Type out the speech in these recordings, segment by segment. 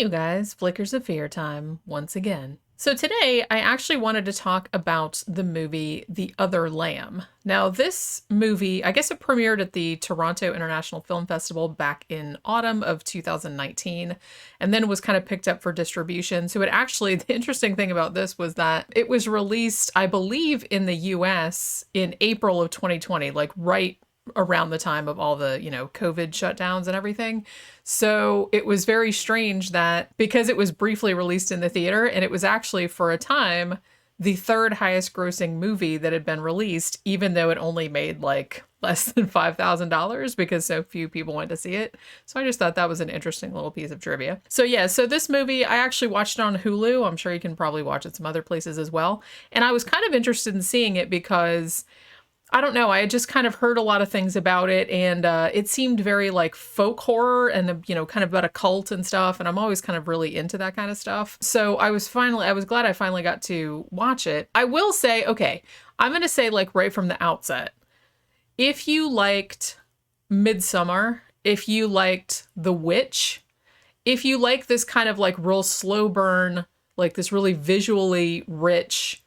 you guys, Flickers of Fear time once again. So today I actually wanted to talk about the movie The Other Lamb. Now this movie, I guess it premiered at the Toronto International Film Festival back in autumn of 2019 and then was kind of picked up for distribution. So it actually, the interesting thing about this was that it was released, I believe, in the US in April of 2020, like right around the time of all the, COVID shutdowns and everything. So it was very strange that because it was briefly released in the theater and it was actually for a time the third highest grossing movie that had been released, even though it only made like less than $5,000 because so few people went to see it. So I just thought that was an interesting little piece of trivia. So yeah, so this movie, I actually watched it on Hulu. I'm sure you can probably watch it some other places as well. And I was kind of interested in seeing it because I don't know, I had just kind of heard a lot of things about it, and it seemed very like folk horror and, kind of about a cult and stuff, and I'm always kind of really into that kind of stuff. So I was glad I finally got to watch it. I will say, okay, I'm going to say like right from the outset, if you liked Midsommar, if you liked The Witch, if you like this kind of like real slow burn, like this really visually rich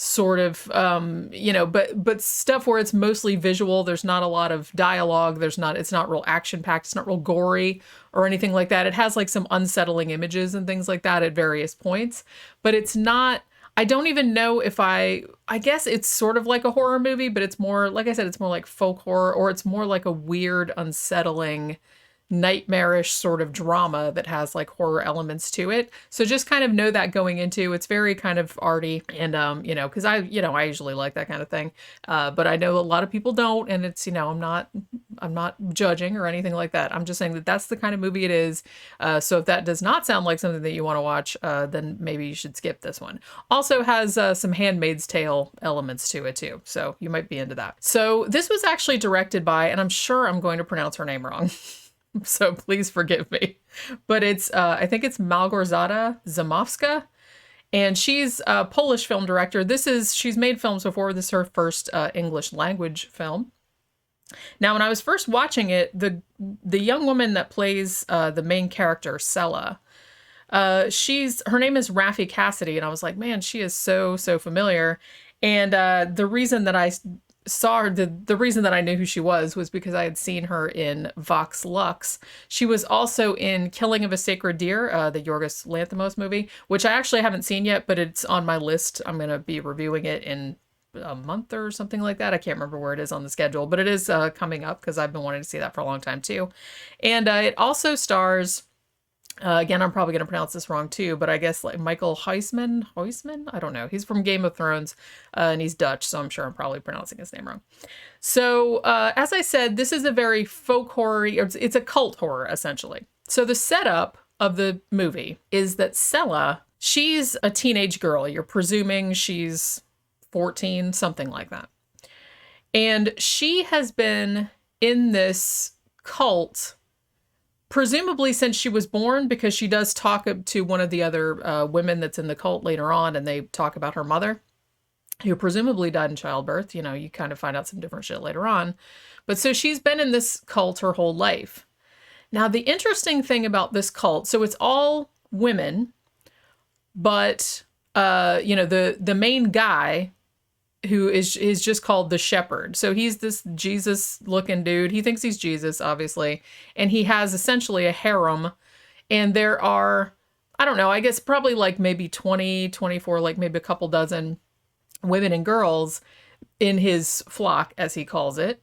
sort of, but stuff where it's mostly visual. There's not a lot of dialogue. It's not real action packed. It's not real gory or anything like that. It has like some unsettling images and things like that at various points, but it's not, I don't even know if I guess it's sort of like a horror movie, but it's more, like I said, it's more like folk horror, or it's more like a weird, unsettling, nightmarish sort of drama that has like horror elements to it. So just kind of know that going into. It's very kind of arty, and because I usually like that kind of thing, but I know a lot of people don't, and it's, I'm not judging or anything like that. I'm just saying that that's the kind of movie it is. So if that does not sound like something that you want to watch, then maybe you should skip this one. Also has some Handmaid's Tale elements to it too, so you might be into that. So this was actually directed by, and I'm sure I'm going to pronounce her name wrong, so please forgive me, but it's I think it's Malgorzata Szumowska, and she's a Polish film director. She's made films before. This is her first English language film. Now, when I was first watching it, the young woman that plays the main character, Sella, her name is Raffi Cassidy, and I was like, man, she is so familiar. And the reason that I saw her, the reason that I knew who she was because I had seen her in Vox Lux. She was also in Killing of a Sacred Deer, the Yorgos Lanthimos movie, which I actually haven't seen yet, but it's on my list. I'm going to be reviewing it in a month or something like that. I can't remember where it is on the schedule, but it is coming up because I've been wanting to see that for a long time too. And it also stars, again, I'm probably going to pronounce this wrong too, but I guess like Michael Huisman, I don't know. He's from Game of Thrones, and he's Dutch, so I'm sure I'm probably pronouncing his name wrong. So, as I said, this is a very folk horror, it's a cult horror, essentially. So the setup of the movie is that Sella, she's a teenage girl. You're presuming she's 14, something like that. And she has been in this cult presumably since she was born, because she does talk to one of the other women that's in the cult later on, and they talk about her mother, who presumably died in childbirth. You kind of find out some different shit later on. But so she's been in this cult her whole life. Now, the interesting thing about this cult, so it's all women, but, the main guy, who is just called the shepherd. So he's this Jesus looking dude. He thinks he's Jesus, obviously. And he has essentially a harem. And there are, I don't know, I guess probably like maybe 20, 24, like maybe a couple dozen women and girls in his flock, as he calls it.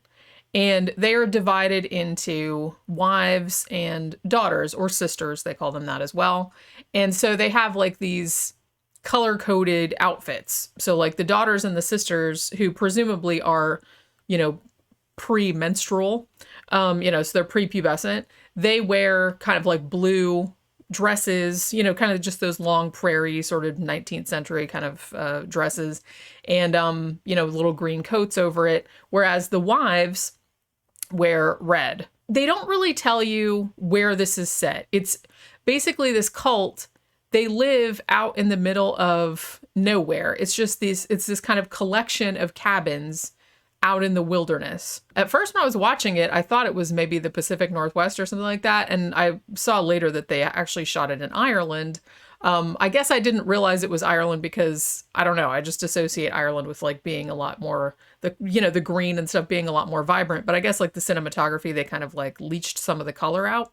And they are divided into wives and daughters, or sisters, they call them that as well. And so they have like these color-coded outfits. So like the daughters and the sisters, who presumably are, pre-menstrual, so they're prepubescent, they wear kind of like blue dresses, kind of just those long prairie sort of 19th century kind of dresses, and, little green coats over it. Whereas the wives wear red. They don't really tell you where this is set. It's basically this cult. They live out in the middle of nowhere. It's this kind of collection of cabins out in the wilderness. At first, when I was watching it, I thought it was maybe the Pacific Northwest or something like that. And I saw later that they actually shot it in Ireland. I guess I didn't realize it was Ireland because, I don't know, I just associate Ireland with like being a lot more, the green and stuff being a lot more vibrant. But I guess like the cinematography, they kind of like leached some of the color out.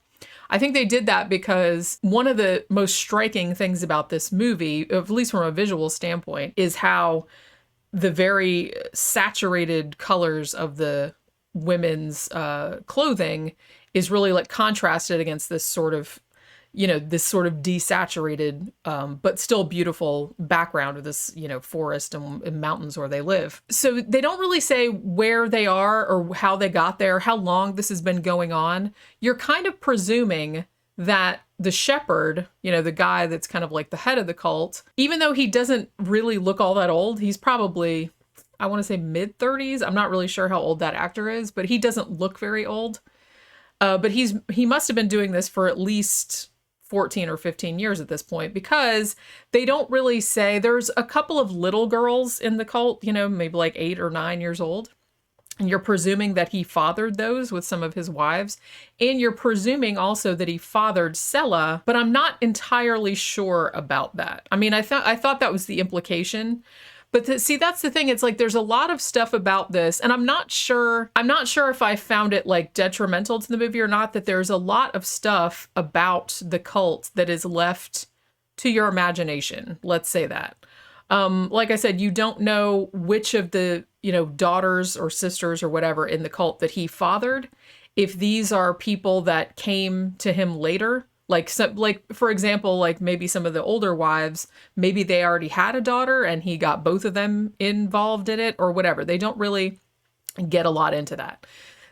I think they did that because one of the most striking things about this movie, at least from a visual standpoint, is how the very saturated colors of the women's clothing is really like contrasted against this sort of desaturated, but still beautiful background of this, forest and mountains where they live. So they don't really say where they are or how they got there, how long this has been going on. You're kind of presuming that the shepherd, the guy that's kind of like the head of the cult, even though he doesn't really look all that old, he's probably, I want to say mid-30s. I'm not really sure how old that actor is, but he doesn't look very old. But he must have been doing this for at least 14 or 15 years at this point, because they don't really say. There's a couple of little girls in the cult, maybe like 8 or 9 years old. And you're presuming that he fathered those with some of his wives. And you're presuming also that he fathered Sela, but I'm not entirely sure about that. I mean, I thought that was the implication. But see, that's the thing. It's like there's a lot of stuff about this, and I'm not sure if I found it like detrimental to the movie or not, that there's a lot of stuff about the cult that is left to your imagination. Let's say that. Like I said, you don't know which of the, daughters or sisters or whatever in the cult that he fathered, if these are people that came to him later. Like, for example, like maybe some of the older wives, maybe they already had a daughter and he got both of them involved in it or whatever. They don't really get a lot into that.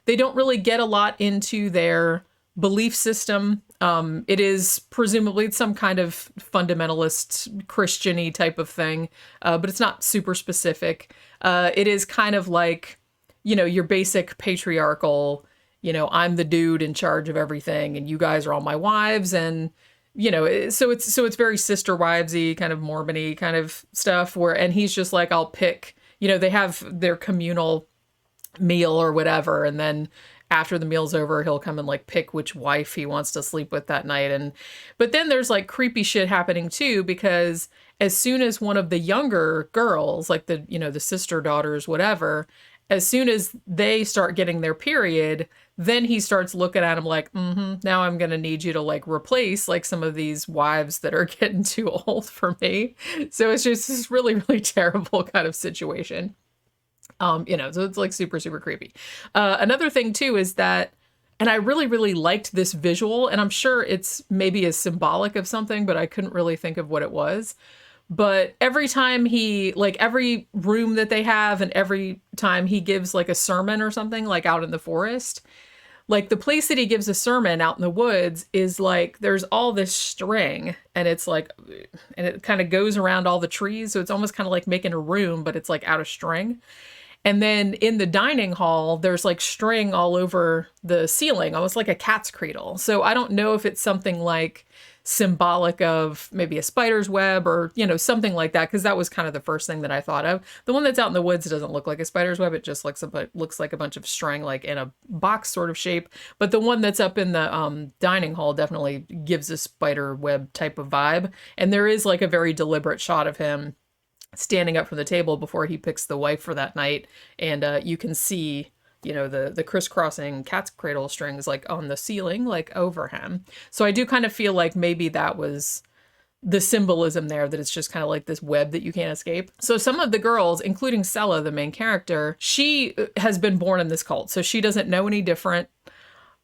They don't really get a lot into their belief system. It is presumably some kind of fundamentalist Christian-y type of thing, but it's not super specific. It is kind of like, your basic patriarchal, I'm the dude in charge of everything and you guys are all my wives. And, so it's very sister wivesy, kind of Mormon-y kind of stuff and he's just like, I'll pick, they have their communal meal or whatever. And then after the meal's over, he'll come and like pick which wife he wants to sleep with that night. But then there's like creepy shit happening too, because as soon as one of the younger girls, like the sister daughters, whatever, as soon as they start getting their period, then he starts looking at him like, now I'm going to need you to like replace like some of these wives that are getting too old for me. So it's just this really, really terrible kind of situation. So it's like super, super creepy. Another thing too is that, and I really, really liked this visual, and I'm sure it's maybe as symbolic of something, but I couldn't really think of what it was. But every time every room that they have and every time he gives like a sermon or something like out in the forest, like the place that he gives a sermon out in the woods is like, there's all this string and it's like, and it kind of goes around all the trees. So it's almost kind of like making a room, but it's like out of string. And then in the dining hall, there's like string all over the ceiling, almost like a cat's cradle. So I don't know if it's something like symbolic of maybe a spider's web or, something like that, because that was kind of the first thing that I thought of. The one that's out in the woods doesn't look like a spider's web. It just looks like a bunch of string, like in a box sort of shape. But the one that's up in the dining hall definitely gives a spider web type of vibe. And there is like a very deliberate shot of him standing up from the table before he picks the wife for that night. And you can see, the crisscrossing cat's cradle strings like on the ceiling, like over him. So I do kind of feel like maybe that was the symbolism there, that it's just kind of like this web that you can't escape. So some of the girls, including Sela, the main character, she has been born in this cult, so she doesn't know any different.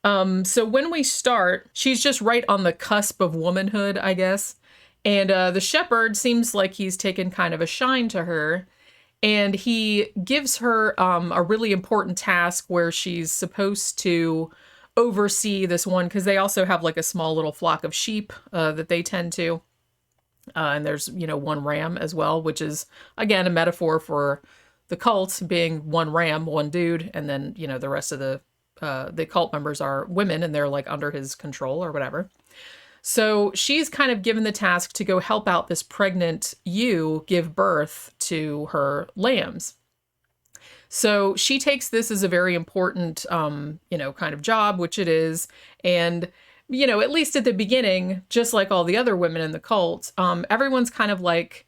So when we start, she's just right on the cusp of womanhood, I guess. And the shepherd seems like he's taken kind of a shine to her. And he gives her a really important task where she's supposed to oversee this one, because they also have like a small little flock of sheep that they tend to. And there's, one ram as well, which is, again, a metaphor for the cult being one ram, one dude. And then, the rest of the cult members are women and they're like under his control or whatever. So she's kind of given the task to go help out this pregnant ewe give birth to her lambs. So she takes this as a very important, kind of job, which it is. And, at least at the beginning, just like all the other women in the cult, everyone's kind of like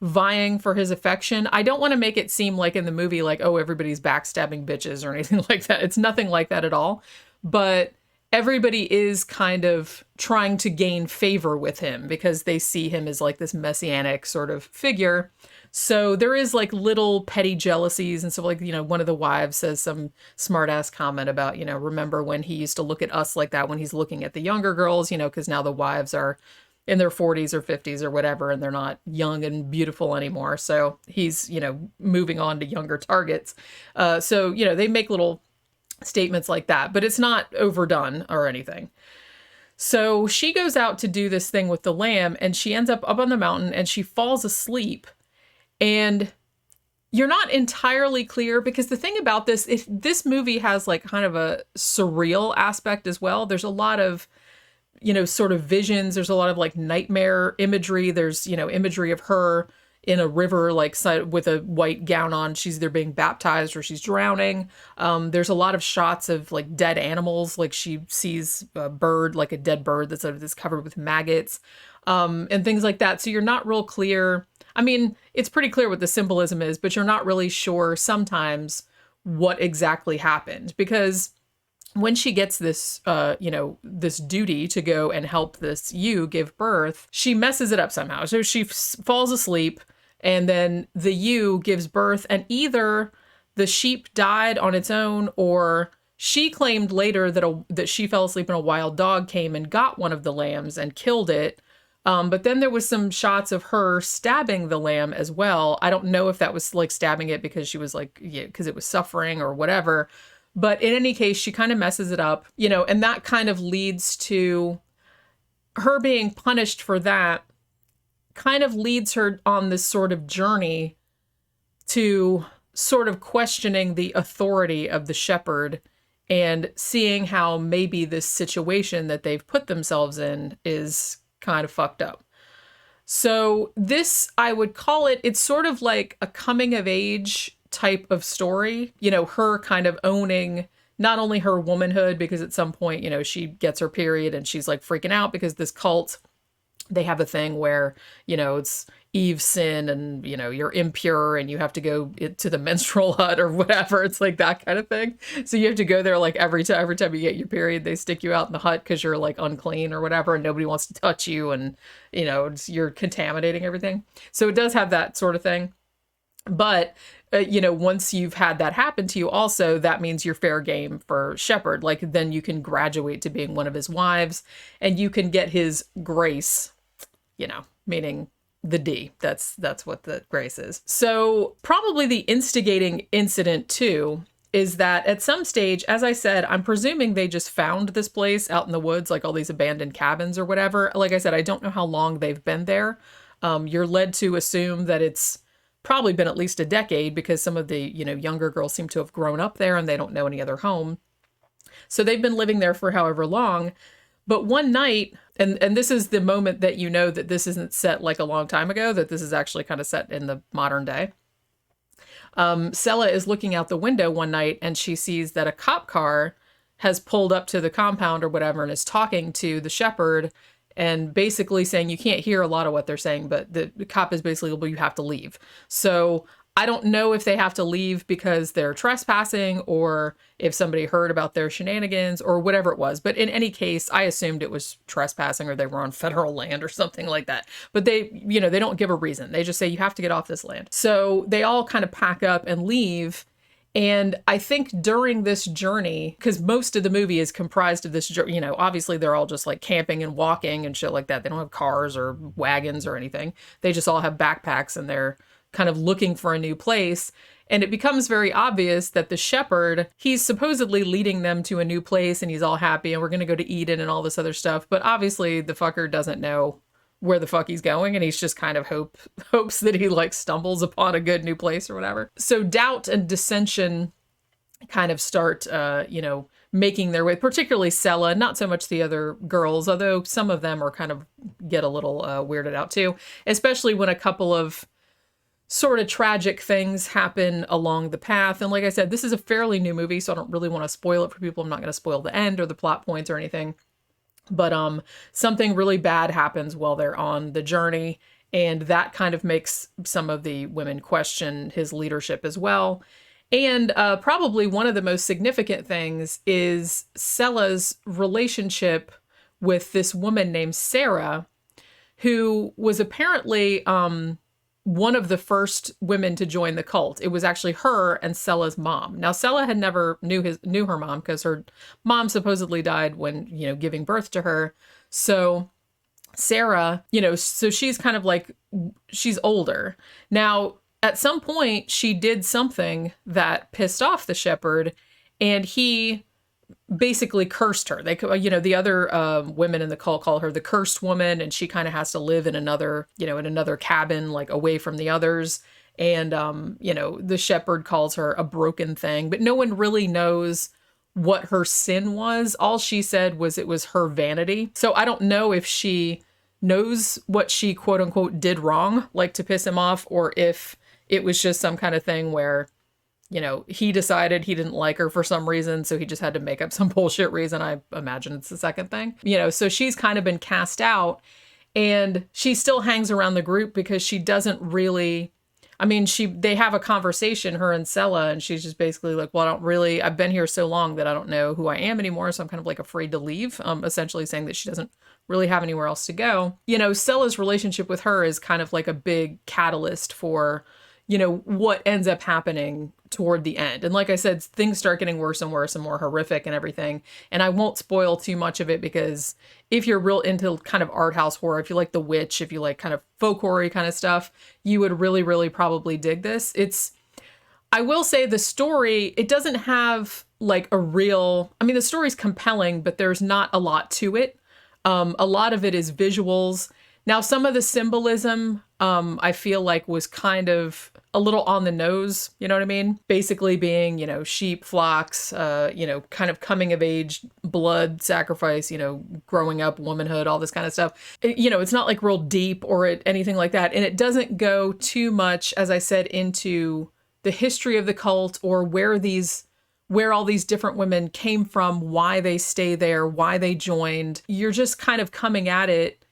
vying for his affection. I don't want to make it seem like in the movie, like, oh, everybody's backstabbing bitches or anything like that. It's nothing like that at all. But everybody is kind of trying to gain favor with him because they see him as like this messianic sort of figure. So there is like little petty jealousies and stuff like, one of the wives says some smart ass comment about, remember when he used to look at us like that when he's looking at the younger girls, because now the wives are in their 40s or 50s or whatever, and they're not young and beautiful anymore. So he's, moving on to younger targets. So they make little statements like that, but it's not overdone or anything. So she goes out to do this thing with the lamb, and she ends up on the mountain and she falls asleep. And you're not entirely clear, because the thing about this movie has like kind of a surreal aspect as well. There's a lot of, sort of visions. There's a lot of like nightmare imagery. There's, imagery of her in a river, like with a white gown on. She's either being baptized or she's drowning. There's a lot of shots of like dead animals. Like she sees a bird, like a dead bird that's covered with maggots, and things like that. So you're not real clear. I mean, it's pretty clear what the symbolism is, but you're not really sure sometimes what exactly happened, because when she gets this, this duty to go and help this ewe give birth, she messes it up somehow. So she falls asleep, and then the ewe gives birth, and either the sheep died on its own, or she claimed later that she fell asleep and a wild dog came and got one of the lambs and killed it. But then there was some shots of her stabbing the lamb as well. I don't know if that was like stabbing it because she was like, because it was suffering or whatever. But in any case, she kind of messes it up, and that kind of leads to her being punished for that, kind of leads her on this sort of journey to sort of questioning the authority of the shepherd and seeing how maybe this situation that they've put themselves in is kind of fucked up. So this, I would call it's sort of like a coming of age type of story, her kind of owning not only her womanhood, because at some point, she gets her period and she's like freaking out because this cult, they have a thing where, it's Eve's sin and, you're impure and you have to go to the menstrual hut or whatever. It's like that kind of thing. So you have to go there like every time you get your period, they stick you out in the hut because you're like unclean or whatever and nobody wants to touch you and, you're contaminating everything. So it does have that sort of thing. But, once you've had that happen to you also, that means you're fair game for Shepherd. Like then you can graduate to being one of his wives and you can get his grace, meaning the D. That's what the grace is. So probably the instigating incident too is that at some stage, as I said, I'm presuming they just found this place out in the woods, like all these abandoned cabins or whatever. Like I said, I don't know how long they've been there. You're led to assume that it's probably been at least a decade because some of the, younger girls seem to have grown up there and they don't know any other home. So they've been living there for however long. But one night, and this is the moment that that this isn't set like a long time ago, that this is actually kind of set in the modern day. Sella is looking out the window one night and she sees that a cop car has pulled up to the compound or whatever and is talking to the shepherd and basically saying, you can't hear a lot of what they're saying, but the cop is basically, well, you have to leave. So I don't know if they have to leave because they're trespassing or if somebody heard about their shenanigans or whatever it was. But in any case, I assumed it was trespassing or they were on federal land or something like that. But they, they don't give a reason. They just say, you have to get off this land. So they all kind of pack up and leave. And I think during this journey, because most of the movie is comprised of this, obviously they're all just like camping and walking and shit like that. They don't have cars or wagons or anything. They just all have backpacks and they're kind of looking for a new place. And it becomes very obvious that the shepherd, he's supposedly leading them to a new place and he's all happy and we're going to go to Eden and all this other stuff. But obviously the fucker doesn't know where the fuck he's going and he's just kind of hopes that he like stumbles upon a good new place or whatever. So doubt and dissension kind of start making their way, particularly Sella, not so much the other girls, although some of them are kind of get a little weirded out too, especially when a couple of sort of tragic things happen along the path. And like I said, this is a fairly new movie, so I don't really want to spoil it for people. I'm not going to spoil the end or the plot points or anything. But something really bad happens while they're on the journey, and that kind of makes some of the women question his leadership as well. And probably one of the most significant things is Sella's relationship with this woman named Sarah, who was apparently one of the first women to join the cult. It was actually her and Sella's mom. Now, Sella had never knew her mom because her mom supposedly died when, giving birth to her. So Sarah, so she's kind of like, she's older. Now, at some point, she did something that pissed off the shepherd, and he basically cursed her. They, the other women in the cult call her the cursed woman, and she kind of has to live in another, in another cabin, like away from the others. And, the shepherd calls her a broken thing, but no one really knows what her sin was. All she said was it was her vanity. So I don't know if she knows what she quote unquote did wrong, like to piss him off, or if it was just some kind of thing where, he decided he didn't like her for some reason, so he just had to make up some bullshit reason. I imagine it's the second thing. So she's kind of been cast out, and she still hangs around the group because she doesn't really, they have a conversation, her and Sella, and she's just basically like, well, I've been here so long that I don't know who I am anymore, so I'm kind of like afraid to leave, essentially saying that she doesn't really have anywhere else to go. Sella's relationship with her is kind of like a big catalyst for, what ends up happening toward the end. And like I said, things start getting worse and worse and more horrific and everything. And I won't spoil too much of it, because if you're real into kind of art house horror, if you like The Witch, if you like kind of folk horror kind of stuff, you would really, really probably dig this. I will say the story, it doesn't have like the story's compelling, but there's not a lot to it. A lot of it is visuals. Now, some of the symbolism, I feel like was kind of a little on the nose, you know what I mean? Basically being, sheep, flocks, kind of coming of age, blood, sacrifice, growing up, womanhood, all this kind of stuff. It's not like real deep or anything like that. And it doesn't go too much, as I said, into the history of the cult or where all these different women came from, why they stay there, why they joined. You're just kind of coming at it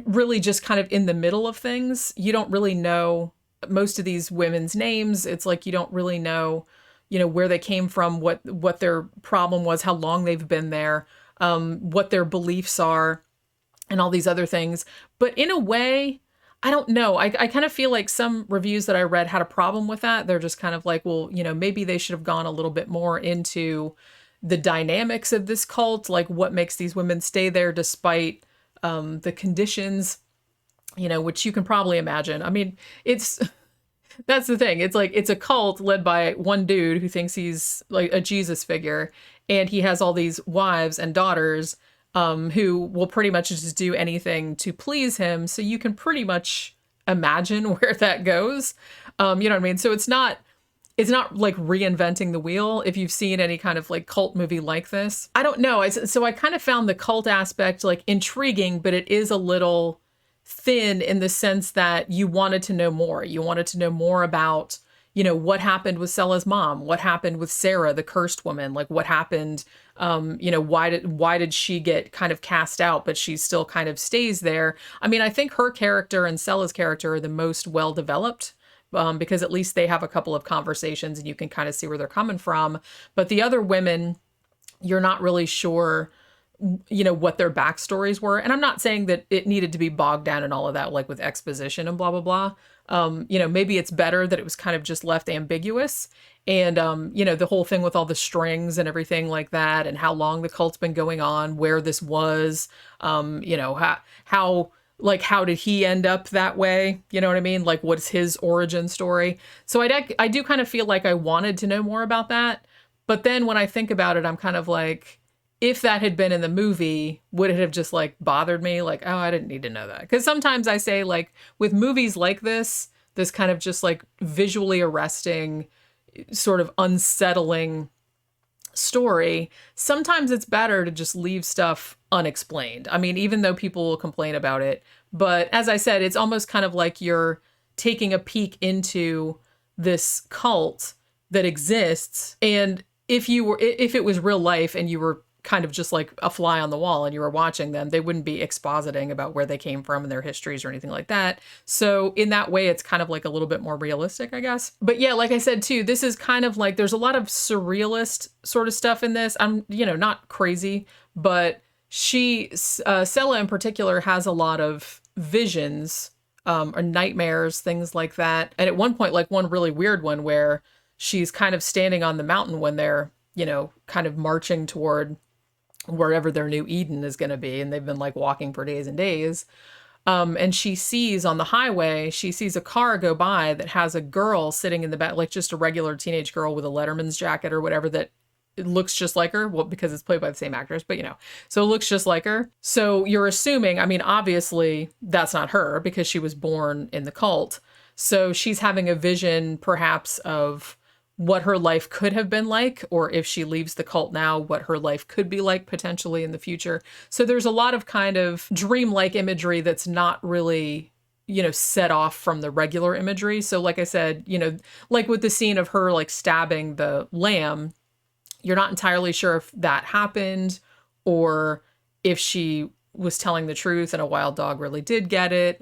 really just kind of in the middle of things. You don't really know most of these women's names. It's like you don't really know, where they came from, what their problem was, how long they've been there, what their beliefs are, and all these other things. But in a way, I don't know. I kind of feel like some reviews that I read had a problem with that. They're just kind of like, well, maybe they should have gone a little bit more into the dynamics of this cult, like what makes these women stay there despite the conditions, which you can probably imagine. That's the thing. It's like, it's a cult led by one dude who thinks he's like a Jesus figure, and he has all these wives and daughters who will pretty much just do anything to please him. So you can pretty much imagine where that goes. You know what I mean? So it's not like reinventing the wheel. If you've seen any kind of like cult movie like this, I don't know. So I kind of found the cult aspect like intriguing, but it is a little thin in the sense that you wanted to know more. You wanted to know more about, what happened with Sella's mom, what happened with Sarah, the cursed woman, like what happened, why did she get kind of cast out, but she still kind of stays there. I think her character and Sella's character are the most well developed. Because at least they have a couple of conversations and you can kind of see where they're coming from. But the other women, you're not really sure, what their backstories were. And I'm not saying that it needed to be bogged down in all of that, like with exposition and blah, blah, blah. Maybe it's better that it was kind of just left ambiguous. And, the whole thing with all the strings and everything like that, and how long the cult's been going on, where this was, how did he end up that way? You know what I mean? Like, what's his origin story? So I do kind of feel like I wanted to know more about that. But then when I think about it, I'm kind of like, if that had been in the movie, would it have just like bothered me? Like, oh, I didn't need to know that. Because sometimes I say, like, with movies like this kind of just like visually arresting, sort of unsettling story, sometimes it's better to just leave stuff unexplained. Even though people will complain about it, but as I said, it's almost kind of like you're taking a peek into this cult that exists. And if it was real life and you were kind of just like a fly on the wall and you were watching them, they wouldn't be expositing about where they came from and their histories or anything like that. So in that way, it's kind of like a little bit more realistic, I guess. But yeah, like I said too, this is kind of like, there's a lot of surrealist sort of stuff in this. I'm, not crazy, but Sela in particular has a lot of visions, or nightmares, things like that. And at one point, like one really weird one where she's kind of standing on the mountain when they're, kind of marching toward wherever their new Eden is going to be. And they've been like walking for days and days. And she sees on the highway, she sees a car go by that has a girl sitting in the back, like just a regular teenage girl with a Letterman's jacket or whatever that it looks just like her. Well, because it's played by the same actress, but so it looks just like her. So you're assuming, obviously that's not her because she was born in the cult. So she's having a vision perhaps of what her life could have been like, or if she leaves the cult now, what her life could be like potentially in the future. So there's a lot of kind of dreamlike imagery that's not really, set off from the regular imagery. So like I said, like with the scene of her like stabbing the lamb, you're not entirely sure if that happened or if she was telling the truth and a wild dog really did get it.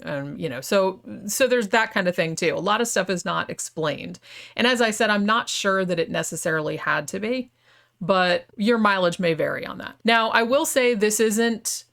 So there's that kind of thing too. A lot of stuff is not explained. And as I said, I'm not sure that it necessarily had to be, but your mileage may vary on that. Now, I will say this isn't,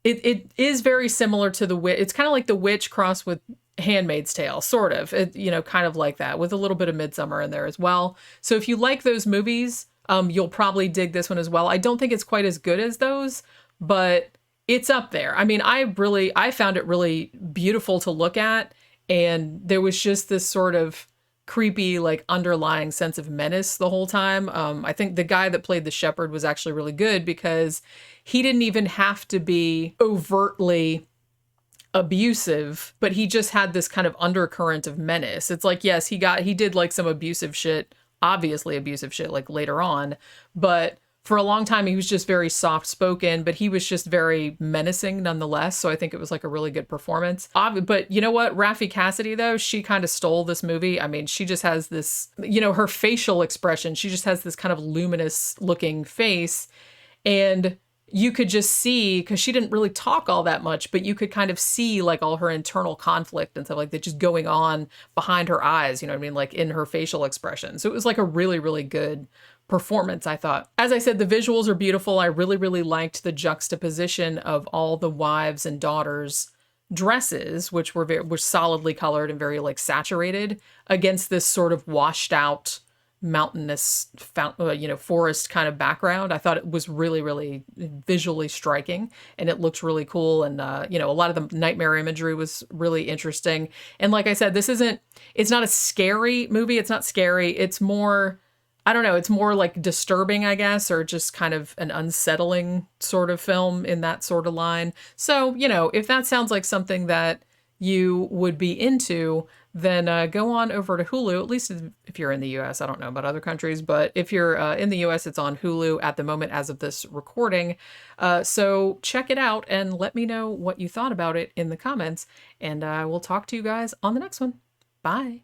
it is very similar to the witch. It's kind of like the witch crossed with Handmaid's Tale, sort of, kind of like that with a little bit of Midsummer in there as well. So if you like those movies, you'll probably dig this one as well. I don't think it's quite as good as those, but it's up there. I found it really beautiful to look at. And there was just this sort of creepy, like underlying sense of menace the whole time. I think the guy that played the shepherd was actually really good because he didn't even have to be overtly abusive, but he just had this kind of undercurrent of menace. It's like, yes, he did like some abusive shit, obviously abusive shit like later on, but for a long time, he was just very soft-spoken, but he was just very menacing nonetheless. So I think it was like a really good performance. But you know what? Raffi Cassidy, though, she kind of stole this movie. She just has this, her facial expression. She just has this kind of luminous looking face. And you could just see, because she didn't really talk all that much, but you could kind of see like all her internal conflict and stuff like that just going on behind her eyes, like in her facial expression. So it was like a really, really good performance, I thought. As I said, the visuals are beautiful. I really, really liked the juxtaposition of all the wives and daughters' dresses, which were solidly colored and very like saturated, against this sort of washed out mountainous forest kind of background. I thought it was really, really visually striking and it looked really cool. And a lot of the nightmare imagery was really interesting. And like I said, it's not a scary movie. It's not scary. It's more, I don't know, it's more like disturbing, I guess, or just kind of an unsettling sort of film in that sort of line. So, if that sounds like something that you would be into, then go on over to Hulu, at least if you're in the US. I don't know about other countries, but if you're in the US, it's on Hulu at the moment as of this recording. So check it out and let me know what you thought about it in the comments, and I will talk to you guys on the next one. Bye.